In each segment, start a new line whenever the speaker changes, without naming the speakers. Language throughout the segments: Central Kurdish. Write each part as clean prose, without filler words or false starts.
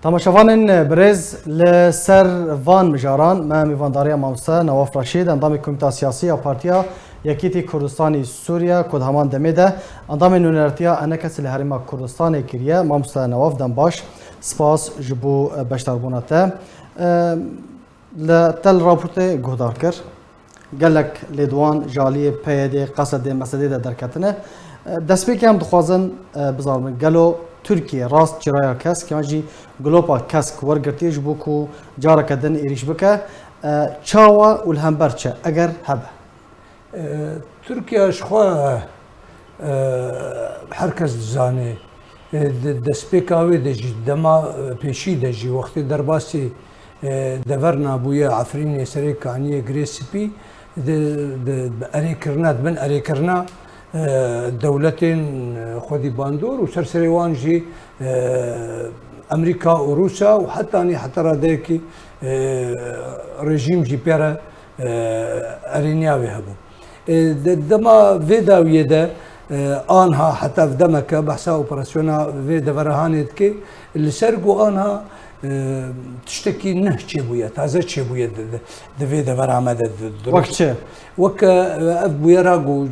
تماشاوان برز لسر وان مجاران ما میوانداری مامسا نواف رشید اندام کمیته سیاسی پارتیا یکیتی کردستانی سوریا کد همان دمیده اندام نونرتیا انکس لحریم کردستان کریه مامسا نواف دم باش سپاس جبو بشتربونته لتل راپورت گهدار کر گلک لیدوان جالی پیده قصد مسئله درکتنه دست بیکم دخوازن بزارمن گلو ترکیه راست جرایا کس که ماجی گلوبا کس ورگرتی جبو کو جارا کدن ایریش بکه چاوا والهمبر چه اگر هبه
ترکیه شخوا هرکس زانه دسپیکاوی دجی دما پیشی دجی وقتی درباسی دور نابویه عفرین سری کانیه گریسپی اری کرنا بن اری کرنا دولتين خودي باندور وسرسري وانجي امريكا وروسيا وحتى اني حتى راديكي ريجيم جي بيرا ارينياوي هبو دما فيدا ويدا انها حتى في دمك بحثا اوبراسيونا فيدا فرهانيت كي اللي سرقوا انها تشتكي نه تشيبويا تازه تشيبويا دفيدا فرامد
وقت
وك اف بويراغو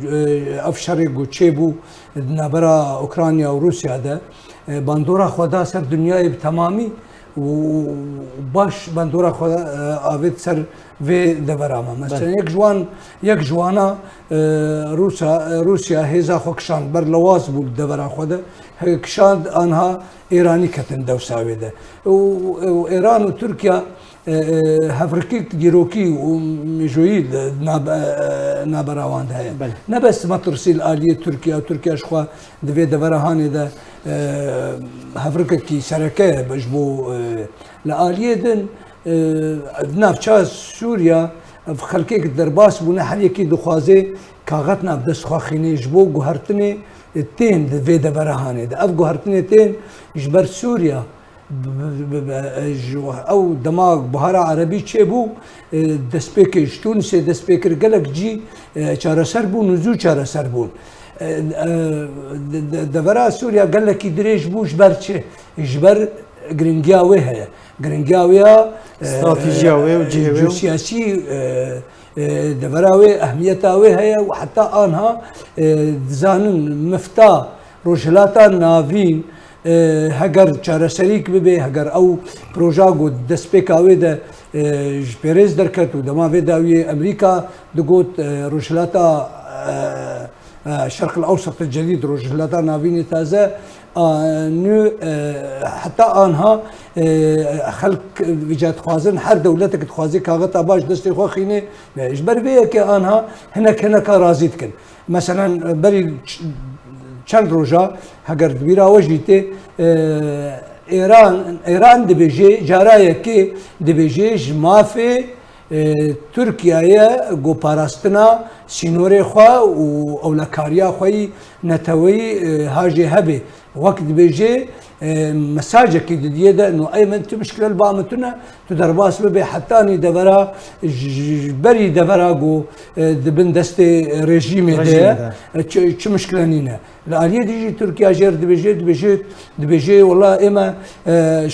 اف شريغو تشيبو نبرا اوكرانيا وروسيا ده باندورا خدا سر دنيا تمامي وباش باندورا خدا افيت سر في دفراما مثلا يك جوانا روسيا هيزا خوكشان بر لواز بو دفرا خدا كشان انها ايراني كتن دوساوي ده وايران وتركيا هفركيك ديروكي ومجويد نابراوان هاي نبس ما ترسيل آلية تركيا شخوا دفي دفرهاني ده هفركي سركه بجبو لآلية دن نافشاز سوريا في خلقيك درباس بونا حليكي دخوازي كاغتنا بدس خواخيني جبو قهرتني التين دفي دفرهاني ده اف قهرتني تين جبر سوريا او دماغ بهارا عربي تشيبو دسبيكر تونسي دسبيكر قالك جي شارع سربون وزو شارع سربون دفرا سوريا قال لك يدريش بو جبر تشي جبر جرينجاوي هي جرينجاويا
استراتيجياوي وجهوي
سياسي دفراوي اهميتاوي هي وحتى انها زانن مفتا روجلاتا نافين هەگەر چارەسەریک ببێ هەگەر ئەو پرۆژاگو دەستپێکاوێ دە پێرێز دەرکەت و دەما بێ داویێ ئەمریکا دەگوت ڕۆژهەڵاتە شرق الأوسط الجديد روجهلاتا نافيني تازه حتى آنها خلق وجات خوازن هر دولتك تخوازي كاغتا باش دستي خو خيني اجبر بيه كي آنها هناك راضي تكن مثلا بري چند روزا هەگەر دویرا وەژیتێ ئێران دەبێژێ جارایەکێ دەبێژێ ژ مافێ تورکیایە گۆپاراستنا سینۆرێ خوا و ئەولەکاریە خۆی نەتەوەی هاژێ هەبێ وەک دەبێژێ مساجێکی ددیێدە نو ئەی من تو مشکلە بامتونە تو دەرباس ببێ حتانی دەبەرا بەری دەبەرا گۆ دبن دەستێ ڕێژیمێ دەیە چ مشکلە نینە لە ئالیە دیژی تورکیا ژێر دەبێژێ وەڵا ئێمە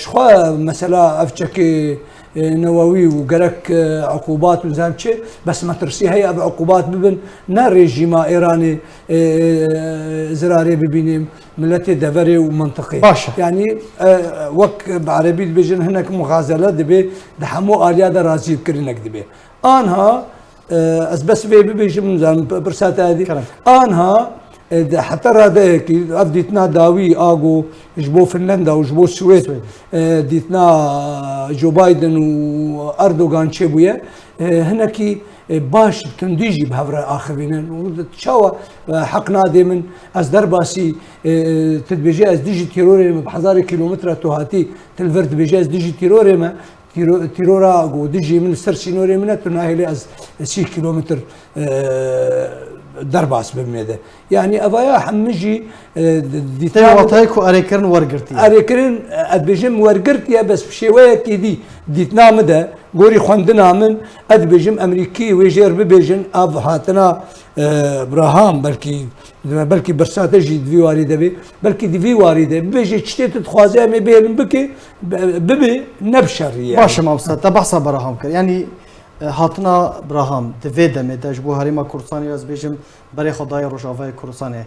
شخوا مەسەلا ئەفچەکێ نووي وقالك عقوبات وزان شيء بس ما ترسي هي عقوبات ببن نا ريجيما ايراني زراري ببينيم ملتي دفري ومنطقي
باشا
يعني وك بعربي بيجن هناك مغازله دبي دحمو اليا رازي بكرنك دبي انها بس بيجي من زمان برسات هذه انها حتى هذاك افديتنا داوي اغو جبو فنلندا وجبو السويد ديتنا جو بايدن واردوغان تشيبويا هناك باش تنديجي بهفرة اخرين تشاوا حقنا دائما از درباسي تدبيجي از ديجي تيروري بحزار كيلومتر توهاتي تلفرد بيجي از ديجي تيروري ما تيرورا جو ديجي من السرسينوري من تناهي از 6 كيلومتر درباس بميده يعني ابايا حمجي
ديتا وطايكو اريكرن ورغرتي
اريكرن ادبجم ورغرتي بس بشويه كيدي ديتنا مده گۆری خوێندنا من ئەدبێژم ئەمریکی وێژێر ببێژن ئاڤ هاتنا براهام بەلکی بەرساتەژی دوی واری دەبێ بەلکی دوی واری دەبێ ببێژێ شتێتت خوازێ ئەمێ بێن بکێ ببێ نەبشەڕیە
باشە مامۆستا تا بەحسا بەراهام کرد ینی هاتنا براهام divê demê de ji bo herêma Kurdistanê ez bêjim berê xwedaya Rojavayê Kurdistanê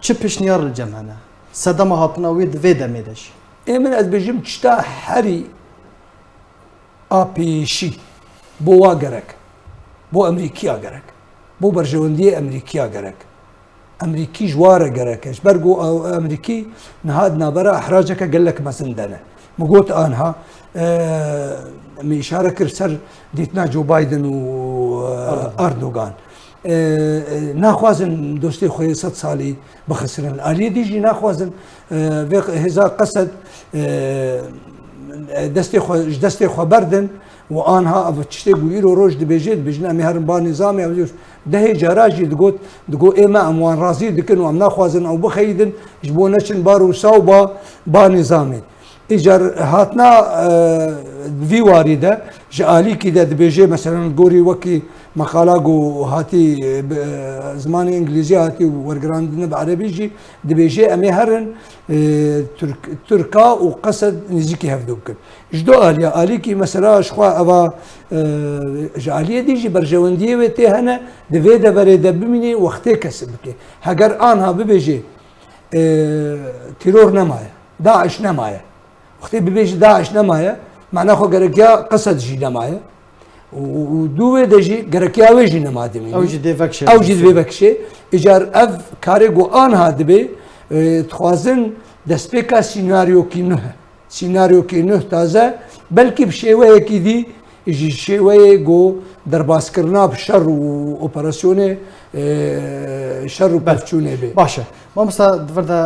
çi pişniyar li cem hene sedema hatina wê divê demê de jî
من ez bêjim tişta herî a pêşî bo wa gerek bo Emerîkiya gerek bo berjewendiyê Emerîkiya gerek Emerîkî ji ware gerek ji ber got Emerîkî niha di navbera ehraceke gelek mezin de ne min got anha me îşare kir ser dîtina Joe Biden û Erdogan naxwazin dostê xwe yê 100 salî bixisirin aliyê dî jî naxwazin vê hêza qesed ji destê xwe berdin û anha ev tiştê ku îro roj dibêje dibêjin em ê herin ba nîzamê dehê cara jî digot ême em wan razî dikin û em naxwazin ew bixeyidin ji bo neçin bar wisa û ba nîzamê îcar hatina vî warî de ji alîkî de dibêje meselan gorî wekî مقالا گو هاتی زمانی انگلیزی هاتی ورگراندن به عربی جی دبیجه امی هرن ترکا و قصد نزیکی هفته بکن جدو آلی کی مثلا شخوا اوا جالیه دیجی برجواندیه و تهنه دوی دبره دبمینی وقتی کسب که هگر آنها ببیجه ترور نمایه داعش نمایه وقتی ببیجه داعش نمایه معناه خو گرگیا قصد جی نمایه ودوه دجی گرکی آویجی نمادمی.
آویجی دیوکشه.
آویجی دیوکشه. اجار اف کاری گو آنها دبی تخوازن دستپیکا سیناریو کی نه تازه بلکی بشیوه کی دی اجی شیوه گو درباس کرنا بشر و اپراسیون شر و پفچونه بی.
باشه. ما مثلا دفرده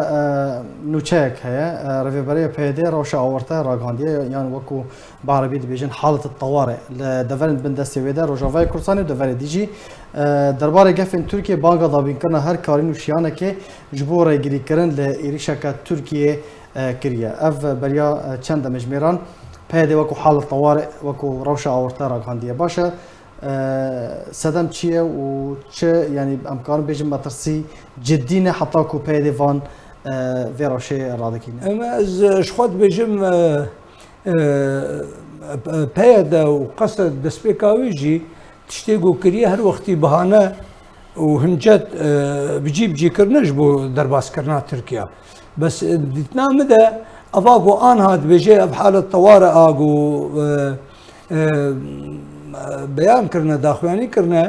نوچک هیا رفیبری پیاده روش آورته راگاندیه یعنی وکو بعربی دبیجن حالت الطوارئ لدفرن بندستی ویده روجاوای کردستانی دفر دیجی درباره گفتن ترکیه بانگا دابین کرنا هر کارین و شیانه که جبوره گیری کردن لایریشک ترکیه کریه. اف بریا چند مجمران پیاده وکو حالت طوارئ وکو روش آورته راگاندیه باشه. سدم چیه و چه یعنی امکان بیشتر مترسی جدی نه حتی کو پیدا وان ویراشه رادکینه.
اما از شخص بیشتر پیدا و قصد دستپیکاوی جی تشتیگو کریه هر وقتی بهانه و هنجت بجی کرنش بو درباس کرنا ترکیه. بس دیتنا مده افاقو آنها بیشتر اب حالت طوارئ آگو بیان کرنا داخوانی کرنا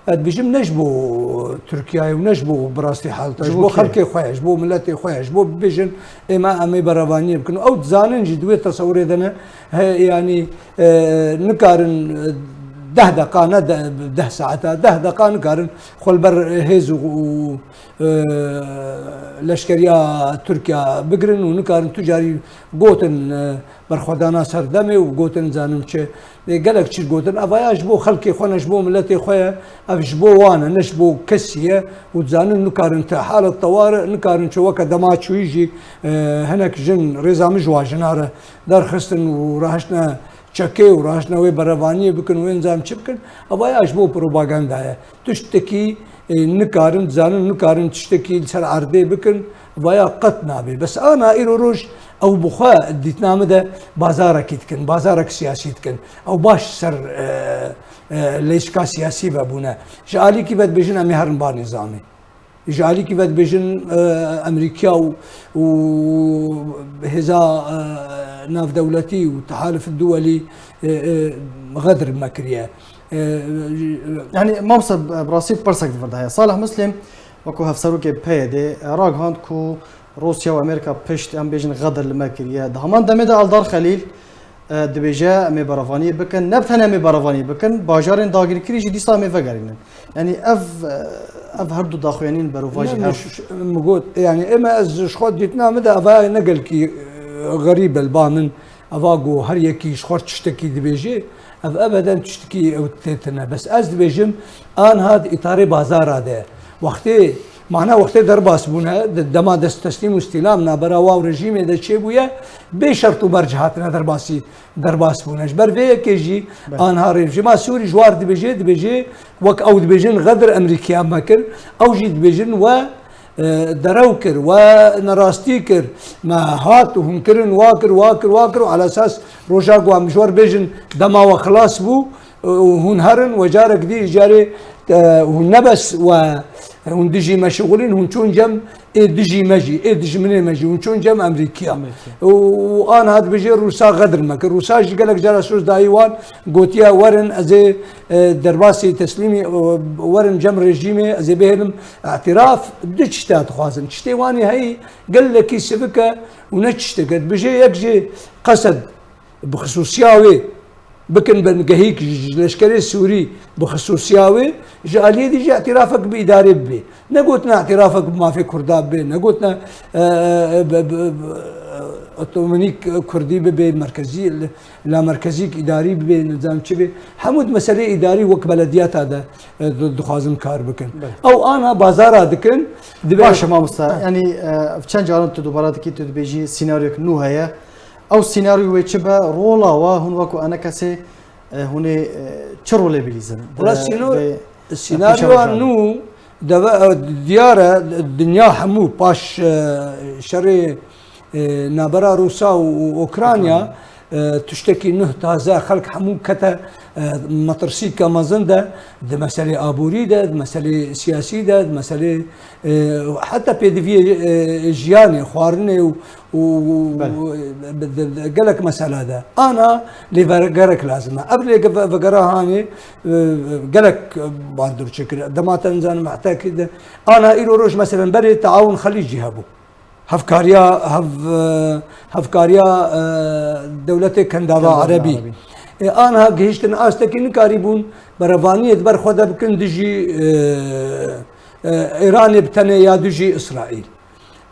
ادبیجم نجبو ترکیه و نجبو براستی حالت جبو خلق خویش بو ملت خویش بو بیجن اما امی برابانی بکن او زانن جدوی تصور دنه یعنی نکارن 10 دقیقه نه 10 ساعت 10 دقیقه نکارن خل بر هزو لشکریا ترکیه بگرن و نکارن تجاری گوتن برخوردانا سردمه و گوتن زانم چه گلک چی گوتن اوایش بو خلقی خونش بو ملت خواه افش بو وانه نش بو کسیه و زانن نکارن تا حالت طوارئ نکارن چه وقت دما چویجی هنک جن رزام جواجناره در خستن و راهشنا چکه و راهشنا وی برابانی بکن و انزام چی بکن اوایش بو پروپاگاندایه تشتکی نکارن زانن نکارن تشتکی سر عرضه بکن ویا قط نابی بس انا ایرو روش او بخوا دیتنامه ده بازارک کن بازارک سیاسی کن او باش سر لیشکا سیاسی ببونه جالی کی بد بجن امی هرن با نظامی جالی کی بد بجن امریکا و هزا ناف دولتی و تحالف الدولي غدر مكريه
يعني مامسا براسي برسك فرده صالح مسلم وكو هفسرو كي بيدي راغ هاند كو روسيا وامريكا بشت ام بيجن غدر المكريه دهمان دمدا الدار خليل دبيجا مي برافاني بكن نبتنا مي برافاني بكن باجارين داغري كريجي ديستا مي فغارين يعني اف هردو داخوينين بروفاجي
مقول يعني اما از شخوت ديتنا مدى افا نقل كي غريب البانن افاقو هر يكي شخوت تشتكي دبيجي اف ابدا تشتكي او تتنا بس از دبيجم ان هاد اطاري بازار هذا وقتي معنا وقت درباس بونا دما دست تسلیم و استلام نابرا و رژیم ده چه بویا به شرط و برج هاتنا درباس بونش بر وی کیجی آنها رژیم سوری جوار دبیجه وک او دبیجن غدر امریکا مکر او جی دبیجن و درو کر و نراستی کر ما هات و هم کرن واکر على اساس روجا گو مشوار بیجن دما و خلاص بو هون هرن و جارك دي جاري هون نبس و هون دجي مشغولين هون شون جم دجي مجي من مجي هون شون جم امريكا وانا هاد بيجي روسا غدر مك روسا جي قالك جالسوس دايوان قوتيا ورن ازي درباسي تسليمي ورن جم رجيمي ازي بهلم اعتراف دشتا تخوازن تشتيواني هي قال لك يسبك ونتشتكت بيجي يكجي قصد بخصوصياوي بكن بنقهيك الاشكالي السوري بخصوصياوي جاليه دي جي اعترافك باداره بي نقولنا اعترافك بما في كرداب بي نقولنا اوتومانيك كردي بي مركزي لا مركزيك اداري بي نظام تشبي حمود مساله اداري وك بلديات هذا دخوازم كار بكن او انا بازار دكن
باش ما مستا يعني في چند جارن تو دوباره دكي تو بيجي سيناريو نو هيا او سيناريو ويتشبا رولا وهون وكو انا كسي هوني تشرولي بليزن
السيناريو نو ديارة الدنيا حمو باش شري نابرا روسا واوكرانيا تشتكي نه تازه خلق حمو كتا مطرسي كمازن ده مسألة آبوري ده مسألة سياسي ده مسألة حتى بيدفي جياني خوارني قالك مسألة ده أنا لفقرك لازمة قبل فقرها هاني قالك بعد شكل دما تنزل محتاج أنا إلو روج مثلا بري تعاون خليجي هبو هفكاريا دولتي كندابا عربي انا جهشتن استكين كاريبون برفانيه بر خدا بكن دجي ايران بتني يا دجي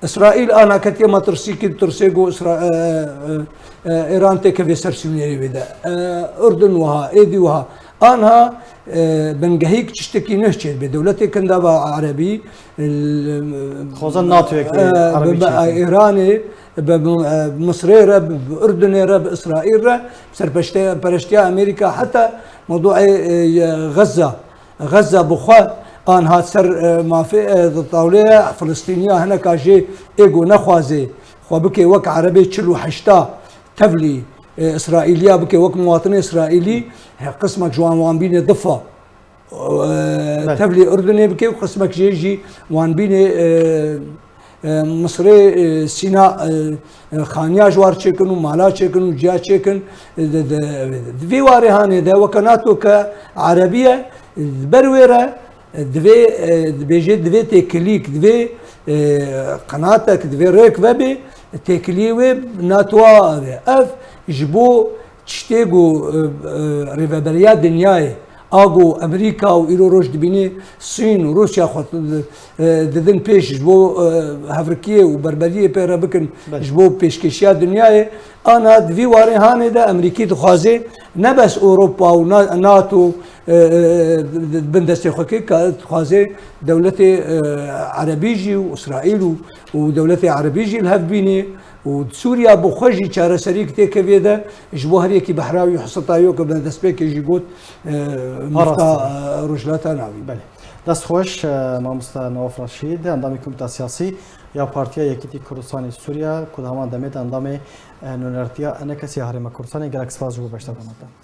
اسرائيل انا كتي ما ترسيكي ترسيغو ايران تك في سرسوني بدا اردن وها ايدي وها انا بنجهيك تشتكي نهشت بدولتي كندابا عربي
خوزن ناتو
ايراني بمصريره باردنيره باسرائيل برشتيا امريكا حتى موضوع غزه بخوا ان هات سر ما في الطاوله فلسطينيه هنا كاجي ايجو نخوازي خو بكي وك عربي تشلو حشتا تفلي اسرائيليه بكي وك مواطن اسرائيلي قسمك جوان وان بين ضفه تفلي اردني بكي وقسمك جيجي وان بين مصري سيناء خانيا جوار تشيكن ومالا تشيكن وجيا تشيكن في واري هاني ده وكناتو كعربيه برويره دوي بيجي دوي تكليك دوي قناتك دوي ريك وبي تكليوي ناتوا اف جبو تشتيغو ريفابريا دنياي اغو امريكا و ايرو روش دبيني الصين وروسيا خط ددن بيش جبو هافركيه وبربريه بيرا بكن جبو بيشكشيا دنياي انا دفي واري هاني دا امريكي تخازي نبس اوروبا وناتو بندستي خوكي تخازي دولتي عربيجي واسرائيل ودولتي عربيجي الهفبيني وسوريا بخوجي تشارة سريك تيكفي ده جبو هريكي بحراوي حصتايو قبل دسبيك يجي قوت مفتا رجلاتا ناوي
بله دست خوش مامستا نواف رشید اندامی کمیته سیاسی یا پارتیا یکیتی کردستان سوریا کدامان دمید اندام نونرتیا انکسی هرم کردستان گلکس فاز جو بشتا